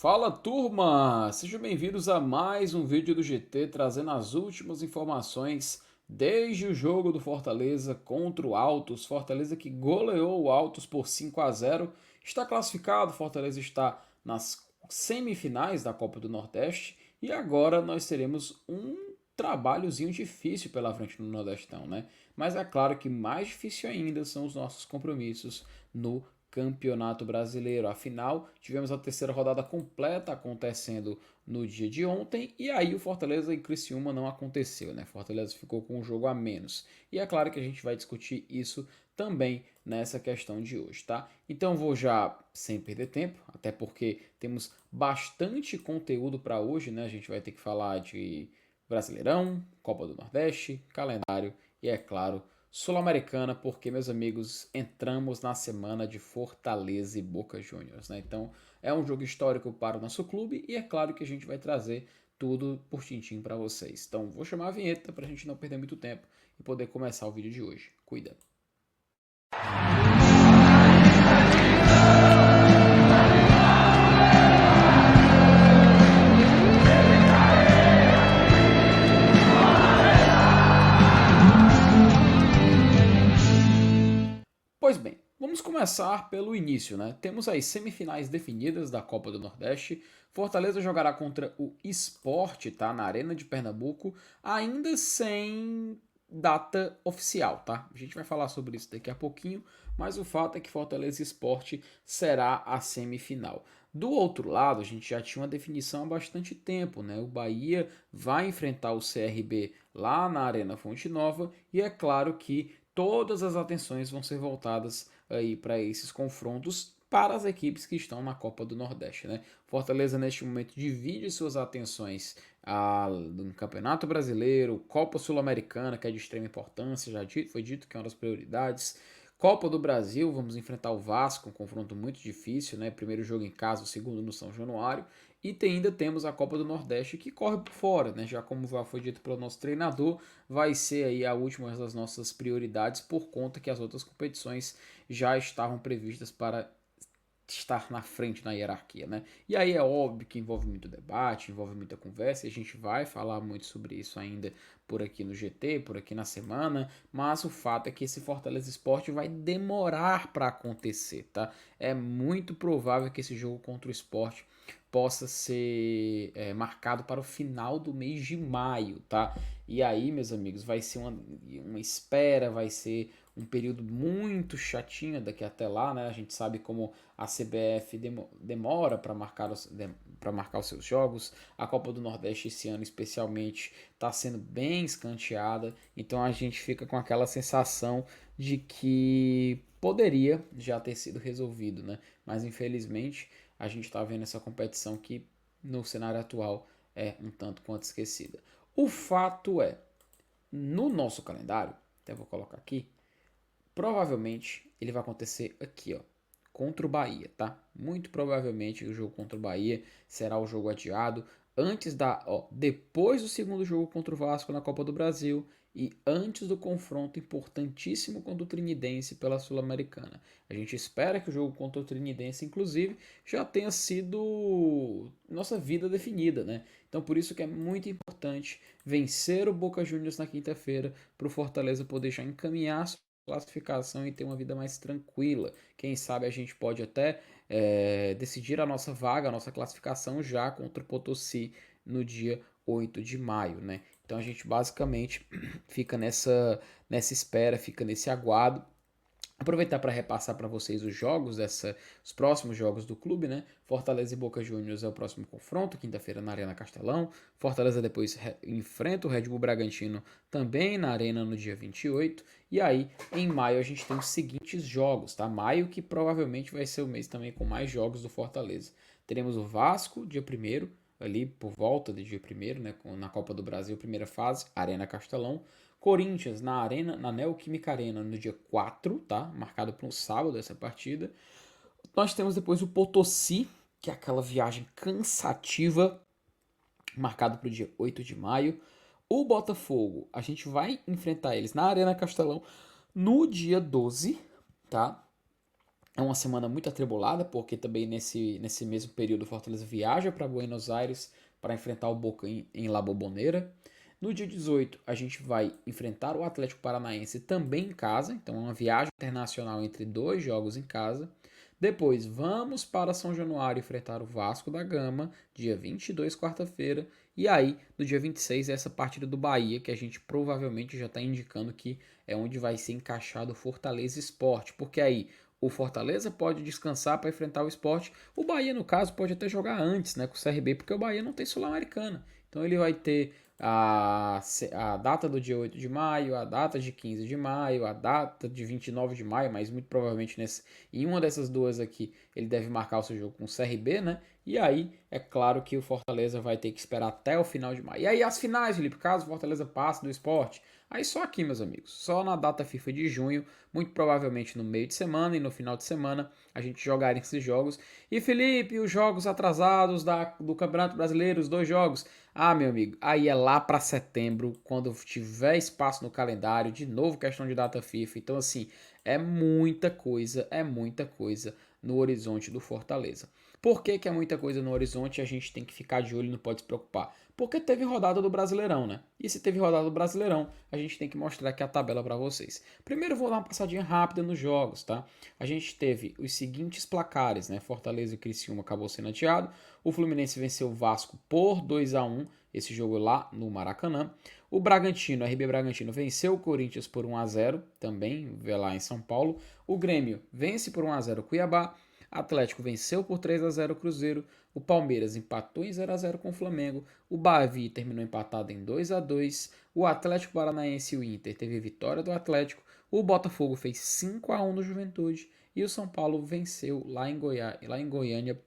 Fala turma, sejam bem-vindos a mais um vídeo do GT trazendo as últimas informações desde o jogo do Fortaleza contra o Altos. Fortaleza que goleou o Altos por 5-0, está classificado. Fortaleza está nas semifinais da Copa do Nordeste e agora nós teremos um trabalhozinho difícil pela frente no Nordestão, né? Mas é claro que mais difícil ainda são os nossos compromissos no Campeonato Brasileiro. Afinal, tivemos a terceira rodada completa acontecendo no dia de ontem e aí o Fortaleza e Criciúma não aconteceu, né? Fortaleza ficou com um jogo a menos. E é claro que a gente vai discutir isso também nessa questão de hoje, tá? Então vou já sem perder tempo, até porque temos bastante conteúdo para hoje, né? A gente vai ter que falar de Brasileirão, Copa do Nordeste, calendário e é claro Sul-Americana, porque, meus amigos, entramos na semana de Fortaleza e Boca Juniors, né? Então, é um jogo histórico para o nosso clube e é claro que a gente vai trazer tudo por tintim para vocês. Então, vou chamar a vinheta para a gente não perder muito tempo e poder começar o vídeo de hoje. Cuida! Pois bem, vamos começar pelo início, né? Temos as semifinais definidas da Copa do Nordeste. Fortaleza jogará contra o Sport, tá? Na Arena de Pernambuco, ainda sem data oficial, tá? A gente vai falar sobre isso daqui a pouquinho, mas o fato é que Fortaleza e Sport será a semifinal. Do outro lado, a gente já tinha uma definição há bastante tempo, né? O Bahia vai enfrentar o CRB lá na Arena Fonte Nova e é claro que todas as atenções vão ser voltadas aí para esses confrontos para as equipes que estão na Copa do Nordeste, né? Fortaleza neste momento divide suas atenções no Campeonato Brasileiro, Copa Sul-Americana, que é de extrema importância, foi dito que é uma das prioridades. Copa do Brasil, vamos enfrentar o Vasco, um confronto muito difícil, né? Primeiro jogo em casa, o segundo no São Januário. E ainda temos a Copa do Nordeste que corre por fora, né? Já como já foi dito pelo nosso treinador, vai ser aí a última das nossas prioridades por conta que as outras competições já estavam previstas para estar na frente na hierarquia, né? E aí é óbvio que envolve muito debate, envolve muita conversa, e a gente vai falar muito sobre isso ainda por aqui no GT, por aqui na semana, mas o fato é que esse Fortaleza Sport vai demorar para acontecer, tá? É muito provável que esse jogo contra o Sport possa ser marcado para o final do mês de maio, tá? E aí, meus amigos, vai ser uma espera, vai ser um período muito chatinho daqui até lá, né? A gente sabe como a CBF demora para marcar os seus jogos. A Copa do Nordeste esse ano, especialmente, está sendo bem escanteada. Então a gente fica com aquela sensação de que poderia já ter sido resolvido, né? Mas infelizmente a gente está vendo essa competição que no cenário atual é um tanto quanto esquecida. O fato é, no nosso calendário, até vou colocar aqui, provavelmente ele vai acontecer aqui, ó, contra o Bahia, tá? Muito provavelmente o jogo contra o Bahia será o jogo adiado depois do segundo jogo contra o Vasco na Copa do Brasil e antes do confronto importantíssimo contra o Trinidense pela Sul-Americana. A gente espera que o jogo contra o Trinidense, inclusive, já tenha sido nossa vida definida, né? Então por isso que é muito importante vencer o Boca Juniors na quinta-feira para o Fortaleza poder já encaminhar classificação e ter uma vida mais tranquila. Quem sabe a gente pode até decidir a nossa vaga, a nossa classificação já contra o Potosí no dia 8 de maio, né? Então a gente basicamente fica nessa espera, fica nesse aguardo. Aproveitar para repassar para vocês os próximos jogos do clube, né? Fortaleza e Boca Juniors é o próximo confronto, quinta-feira na Arena Castelão. Fortaleza depois enfrenta o Red Bull Bragantino também na Arena no dia 28. E aí, em maio, a gente tem os seguintes jogos, tá? Maio que provavelmente vai ser o mês também com mais jogos do Fortaleza. Teremos o Vasco, dia 1º, ali por volta do dia 1º, né? Na Copa do Brasil, primeira fase, Arena Castelão. Corinthians na Arena, na Neoquímica Arena no dia 4, tá? Marcado para um sábado essa partida. Nós temos depois o Potosí, que é aquela viagem cansativa, marcado para o dia 8 de maio. O Botafogo, a gente vai enfrentar eles na Arena Castelão no dia 12, tá? É uma semana muito atribulada, porque também nesse mesmo período o Fortaleza viaja para Buenos Aires para enfrentar o Boca em La Bombonera. No dia 18, a gente vai enfrentar o Atlético Paranaense também em casa, então é uma viagem internacional entre dois jogos em casa. Depois, vamos para São Januário enfrentar o Vasco da Gama, dia 22, quarta-feira. E aí, no dia 26, é essa partida do Bahia, que a gente provavelmente já está indicando que é onde vai ser encaixado o Fortaleza Sport, porque aí o Fortaleza pode descansar para enfrentar o Sport. O Bahia, no caso, pode até jogar antes, né, com o CRB, porque o Bahia não tem Sul-Americana. Então ele vai ter a data do dia 8 de maio, a data de 15 de maio, a data de 29 de maio, mas muito provavelmente em uma dessas duas aqui ele deve marcar o seu jogo com o CRB, né? E aí é claro que o Fortaleza vai ter que esperar até o final de maio. E aí as finais, Felipe, caso o Fortaleza passe do Sport, aí só aqui, meus amigos, só na data FIFA de junho, muito provavelmente no meio de semana e no final de semana a gente jogar esses jogos. E Felipe, os jogos atrasados do Campeonato Brasileiro, os dois jogos. Ah, meu amigo, aí é lá para setembro, quando tiver espaço no calendário, de novo questão de data FIFA. Então, assim, é muita coisa no horizonte do Fortaleza. Por que, que é muita coisa no horizonte e a gente tem que ficar de olho e não pode se preocupar? Porque teve rodada do Brasileirão, né? E se teve rodada do Brasileirão, a gente tem que mostrar aqui a tabela para vocês. Primeiro eu vou dar uma passadinha rápida nos jogos, tá? A gente teve os seguintes placares, né? Fortaleza e Criciúma acabou sendo adiado. O Fluminense venceu o Vasco por 2-1, esse jogo lá no Maracanã. O Bragantino, RB Bragantino, venceu o Corinthians por 1-0, também lá em São Paulo. O Grêmio vence por 1-0 o Cuiabá. Atlético venceu por 3-0 o Cruzeiro. O Palmeiras empatou em 0-0 com o Flamengo. O Bavi terminou empatado em 2-2. O Atlético Paranaense e o Inter teve vitória do Atlético. O Botafogo fez 5-1 no Juventude. E o São Paulo venceu lá em Goiânia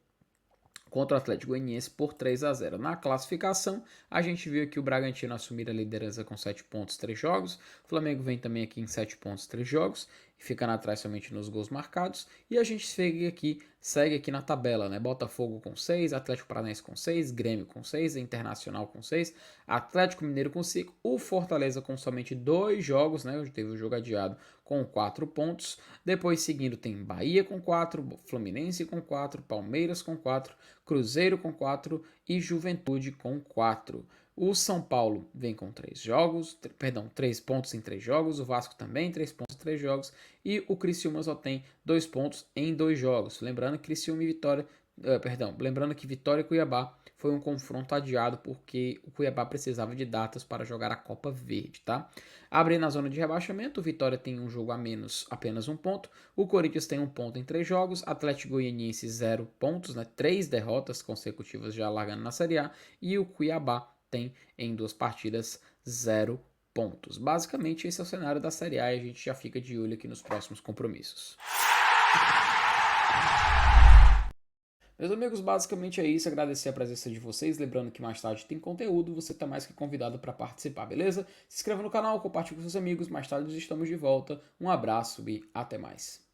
contra o Atlético Goianiense por 3-0. Na classificação, a gente viu aqui o Bragantino assumir a liderança com 7 pontos, 3 jogos. O Flamengo vem também aqui em 7 pontos, 3 jogos, ficando atrás somente nos gols marcados. E a gente segue aqui na tabela, né? Botafogo com 6, Atlético Paranaense com 6, Grêmio com 6, Internacional com 6, Atlético Mineiro com 5, o Fortaleza com somente 2 jogos, né? Hoje teve o jogo adiado com 4 pontos. Depois seguindo tem Bahia com 4, Fluminense com 4, Palmeiras com 4, Cruzeiro com 4 e Juventude com 4. O São Paulo vem com 3 pontos em 3 jogos. O Vasco também 3 pontos em 3 jogos. E o Criciúma só tem 2 pontos em 2 jogos. Lembrando que Criciúma e Vitória, lembrando que Vitória e Cuiabá foi um confronto adiado porque o Cuiabá precisava de datas para jogar a Copa Verde, tá? Abre na zona de rebaixamento, o Vitória tem um jogo a menos, apenas um ponto. O Corinthians tem um ponto em 3 jogos, Atlético Goianiense 0 pontos, né? 3 derrotas consecutivas já largando na Série A. E o Cuiabá tem em 2 partidas 0 pontos. Basicamente esse é o cenário da Série A e a gente já fica de olho aqui nos próximos compromissos. Meus amigos, basicamente é isso. Agradecer a presença de vocês. Lembrando que mais tarde tem conteúdo. Você está mais que convidado para participar, beleza? Se inscreva no canal, compartilhe com seus amigos. Mais tarde estamos de volta. Um abraço e até mais.